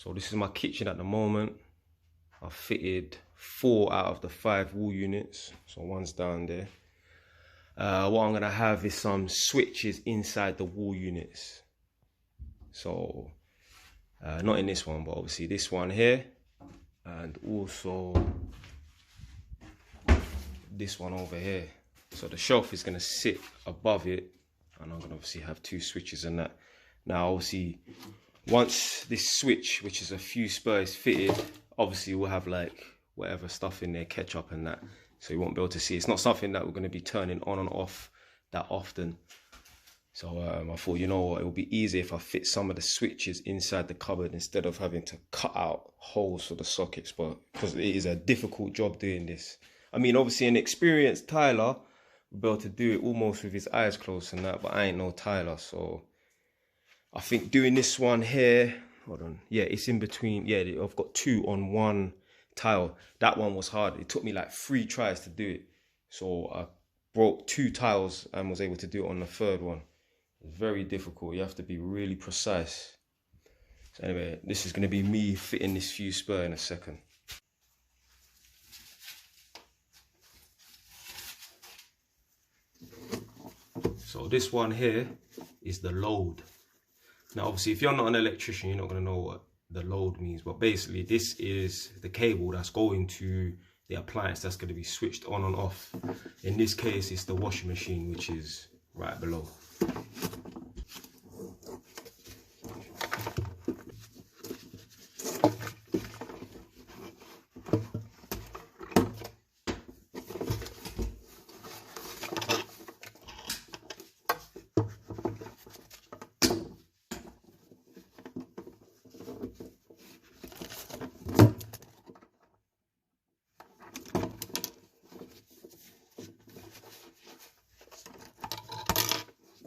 So this is my kitchen at the moment. I've fitted 4 out of the 5 wall units. So one's down there. What I'm gonna have is some switches inside the wall units. So not in this one, but obviously this one here, and also this one over here. So the shelf is gonna sit above it, and I'm gonna obviously have 2 switches in that. Now obviously once this switch, which is a few spurs fitted, obviously we'll have like whatever stuff in there, ketchup and that, so you won't be able to see. It's not something that we're going to be turning on and off that often. So I thought, you know what, it would be easier if I fit some of the switches inside the cupboard instead of having to cut out holes for the sockets, but because it is a difficult job doing this. I mean, obviously an experienced tiler will be able to do it almost with his eyes closed and that, but I ain't no tiler. So I think doing this one here, hold on, yeah, it's in between. Yeah, I've got 2 on 1 tile. That one was hard. It took me like 3 tries to do it. So I broke 2 tiles and was able to do it on the 3rd one. It's very difficult. You have to be really precise. So anyway, this is going to be me fitting this fuse spur in a second. So this one here is the load. Now obviously if you're not an electrician, you're not going to know what the load means, but basically this is the cable that's going to the appliance that's going to be switched on and off. In this case it's the washing machine, which is right below.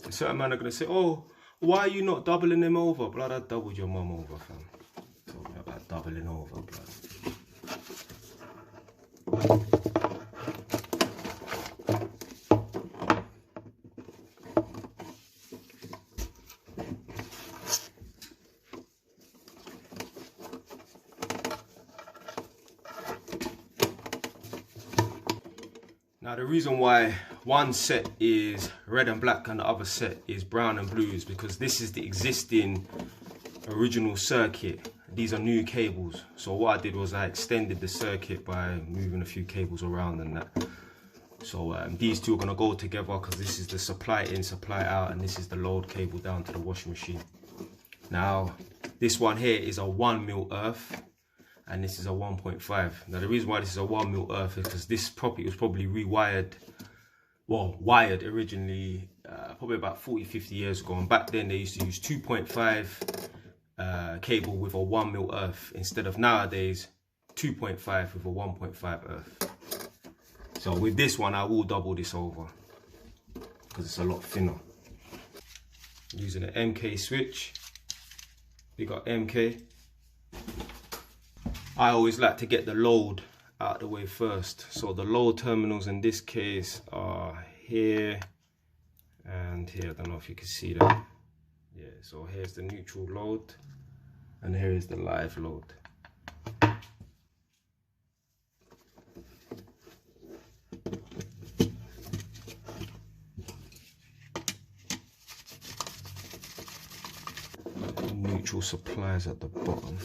Certain men are going to say, oh, why are you not doubling them over? Blood, I doubled your mum over, fam. Talking about doubling over, blood. Now the reason why one set is red and black and the other set is brown and blue is because this is the existing original circuit. These are new cables. So what I did was I extended the circuit by moving a few cables around and that. So these two are going to go together because this is the supply in, supply out, and this is the load cable down to the washing machine. Now this one here is a 1mm earth. And this is a 1.5. Now the reason why this is a 1mm earth is because this property was probably rewired, well, wired originally probably about 40-50 years ago, and back then they used to use 2.5 cable with a 1mm earth instead of nowadays 2.5 with a 1.5 earth. So with this one I will double this over because it's a lot thinner. Using an MK switch, we got MK. I always like to get the load out of the way first. So the load terminals in this case are here and here. I don't know if you can see that. Yeah, so here's the neutral load and here is the live load. Neutral supplies at the bottom.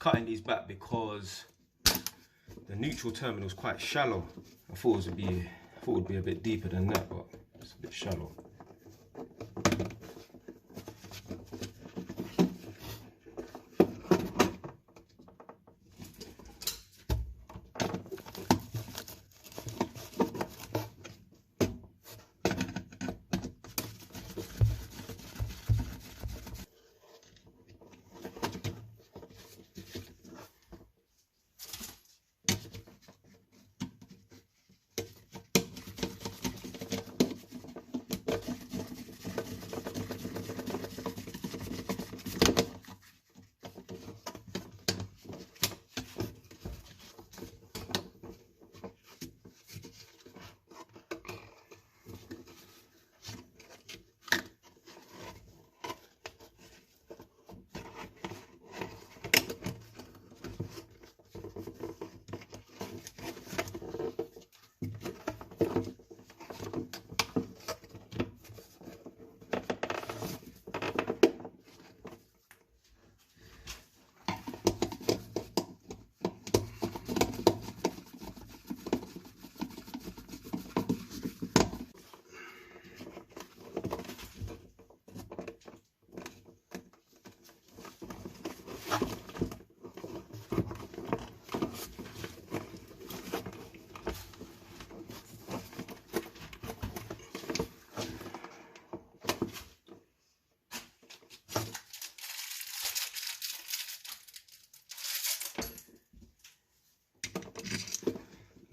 Cutting these back because the neutral terminal is quite shallow. I thought it would be a bit deeper than that, but it's a bit shallow.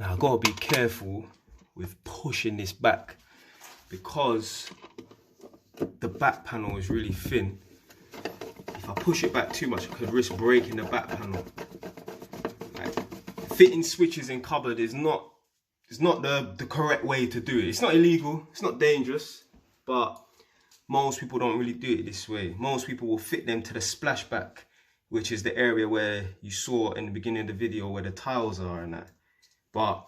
Now I've got to be careful with pushing this back because the back panel is really thin. If I push it back too much, I could risk breaking the back panel. Like, fitting switches in cupboard is not the correct way to do it. It's not illegal, it's not dangerous, but most people don't really do it this way. Most people will fit them to the splashback, which is the area where you saw in the beginning of the video where the tiles are and that. But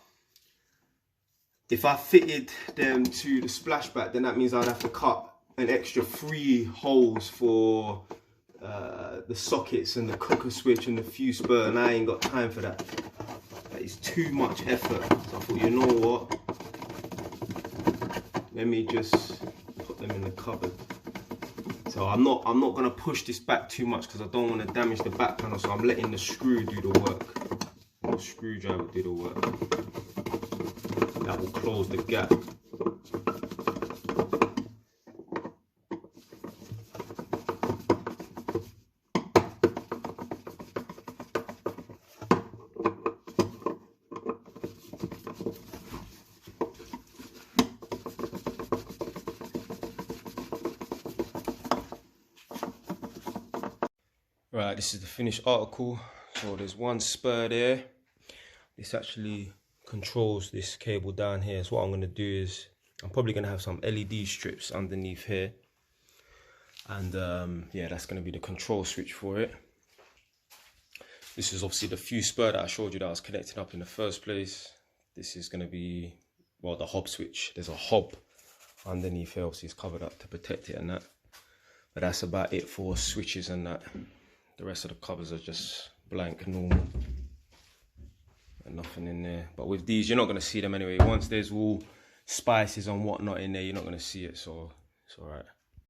if I fitted them to the splashback, then that means I'd have to cut an extra 3 holes for the sockets and the cooker switch and the fuse spur, and I ain't got time for that. That is too much effort. So I thought, you know what? Let me just put them in the cupboard. So I'm not gonna push this back too much because I don't want to damage the back panel. So I'm letting the screw do the work. The screwdriver do the work. That will close the gap. Right, this is the finished article. So there's one spur there. This actually controls this cable down here. So what I'm going to do is I'm probably going to have some LED strips underneath here. And yeah, that's going to be the control switch for it. This is obviously the fuse spur that I showed you that I was connecting up in the first place. This is going to be, well, the hob switch. There's a hob underneath here. Obviously it's covered up to protect it and that. But that's about it for switches and that. The rest of the covers are just blank, normal, and nothing in there. But with these, you're not going to see them anyway. Once there's all spices and whatnot in there, you're not going to see it, so it's all right.